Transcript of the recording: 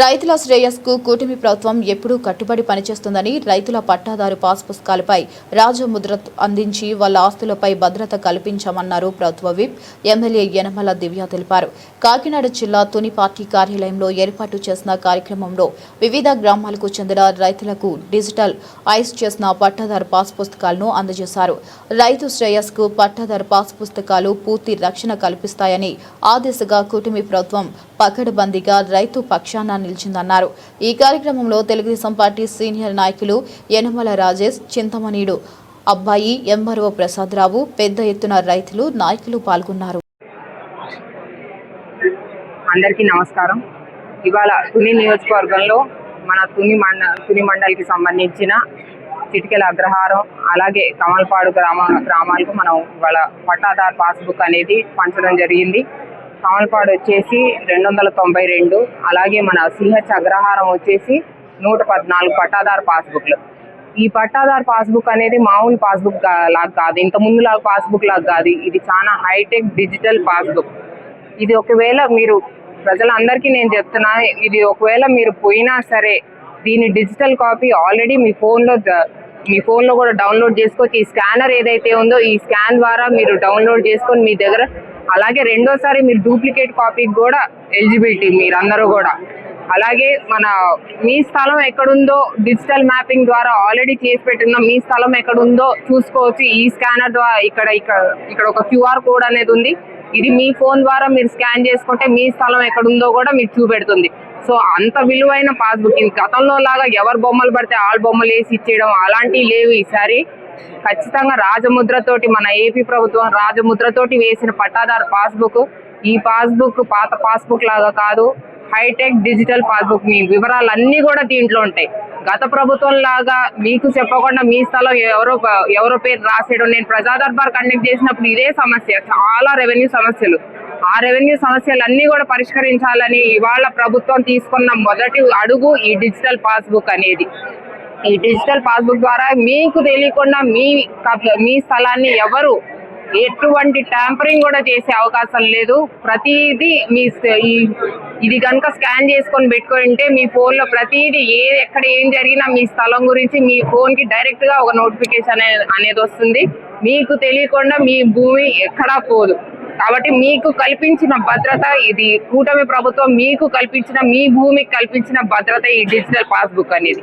రైతుల శ్రేయస్కు కూటమి ప్రభుత్వం ఎప్పుడూ కట్టుబడి పనిచేస్తుందని రైతుల పట్టాదారు పాస్ పుస్తకాలపై రాజముద్ర అందించి వాళ్ళ ఆస్తులపై భద్రత కల్పించామన్నారు ప్రభుత్వ విప్ ఎమ్మెల్యే యనమల దివ్య తెలిపారు. కాకినాడ జిల్లా తుని పార్టీ కార్యాలయంలో ఏర్పాటు చేసిన కార్యక్రమంలో వివిధ గ్రామాలకు చెందిన రైతులకు డిజిటల్ ఐస్ చేసిన పట్టాదారు పాస్ పుస్తకాలను అందజేశారు. రైతు శ్రేయస్కు పట్టాదారు పాస్ పుస్తకాలు పూర్తి రక్షణ కల్పిస్తాయని ఆ దిశగా కూటమి ప్రభుత్వం పకడ్బందీగా రైతు పక్షాన నిలిచిందన్నారు. ఈ కార్యక్రమంలో తెలుగుదేశం పార్టీ సీనియర్ నాయకులు యనమల రాజేష్, చింతమనేడు అబ్బాయి, ఎంఆర్ఓ ప్రసాదరావు, పెద్ద ఎత్తున రైతులు, నాయకులు పాల్గొన్నారు. అందరికీ నమస్కారం. ఇవాళ తుని నియోజకవర్గంలో మన తుని మండలికి సంబంధించిన చిటికెల అగ్రహారం అలాగే కమల్పాడు గ్రామాలకు మనం ఇవాళ పట్టాదార్ పాస్బుక్ అనేది పంచడం జరిగింది. కమల్పాడు వచ్చేసి 292, అలాగే మన సిహెచ్ అగ్రహారం వచ్చేసి 114 పట్టాదార్ పాస్బుక్లు. ఈ పట్టాదార్ పాస్బుక్ అనేది మామూలు పాస్బుక్ లాగా కాదు, ఇంత ముందు లాగా పాస్బుక్ లాగా కాదు. ఇది చాలా హైటెక్ డిజిటల్ పాస్బుక్. ఇది ఒకవేళ మీరు ప్రజలందరికీ నేను చెప్తున్నా, ఇది ఒకవేళ మీరు పోయినా సరే దీని డిజిటల్ కాపీ ఆల్రెడీ మీ ఫోన్లో కూడా డౌన్లోడ్ చేసుకోవచ్చు. ఈ స్కానర్ ఏదైతే ఉందో ఈ స్కాన్ ద్వారా మీరు డౌన్లోడ్ చేసుకొని మీ దగ్గర, అలాగే రెండోసారి మీరు డూప్లికేట్ కాపీకి కూడా ఎలిజిబిలిటీ మీరందరూ కూడా. అలాగే మీ స్థలం ఎక్కడుందో డిజిటల్ మ్యాపింగ్ ద్వారా ఆల్రెడీ చేసి పెట్టిన మీ స్థలం ఎక్కడుందో చూసుకోవచ్చు. ఈ స్కానర్ ద్వారా ఇక్కడ ఒక క్యూఆర్ కోడ్ అనేది ఉంది. ఇది మీ ఫోన్ ద్వారా మీరు స్కాన్ చేసుకుంటే మీ స్థలం ఎక్కడుందో కూడా మీకు చూపెడుతుంది. సో అంత విలువైన పాస్బుక్. గతంలో లాగా ఎవరు బొమ్మలు పడితే వాళ్ళ బొమ్మలు వేసి ఇచ్చేయడం అలాంటివి లేవు. ఈసారి ఖచ్చితంగా రాజముద్రతోటి, మన ఏపీ ప్రభుత్వం రాజముద్రతోటి వేసిన పట్టాదారు పాస్బుక్. ఈ పాస్బుక్ పాత పాస్బుక్ లాగా కాదు, హైటెక్ డిజిటల్ పాస్బుక్. మీ వివరాలన్నీ కూడా దీంట్లో ఉంటాయి. గత ప్రభుత్వం లాగా మీకు చెప్పకుండా మీ స్థలం ఎవరో పేరు రాసేయడం. నేను ప్రజా దర్బార్ కండక్ట్ చేసినప్పుడు ఇదే సమస్య, చాలా రెవెన్యూ సమస్యలు. ఆ రెవెన్యూ సమస్యలన్నీ కూడా పరిష్కరించాలని ఇవాళ ప్రభుత్వం తీసుకున్న మొదటి అడుగు ఈ డిజిటల్ పాస్బుక్ అనేది. ఈ డిజిటల్ పాస్బుక్ ద్వారా మీకు తెలియకుండా మీ స్థలాన్ని ఎవరు ఎటువంటి ట్యాంపరింగ్ కూడా చేసే అవకాశం లేదు. ప్రతిదీ ఇది కనుక స్కాన్ చేసుకొని పెట్టుకుంటే మీ ఫోన్లో ప్రతిదీ ఎక్కడ ఏం జరిగినా మీ స్థలం గురించి మీ ఫోన్కి డైరెక్ట్గా ఒక నోటిఫికేషన్ అనేది వస్తుంది. మీకు తెలియకుండా మీ భూమి ఎక్కడా పోదు. కాబట్టి మీకు కల్పించిన భద్రత ఇది. కూటమి ప్రభుత్వం మీకు కల్పించిన, మీ భూమికి కల్పించిన భద్రత ఈ డిజిటల్ పాస్బుక్ అనేది.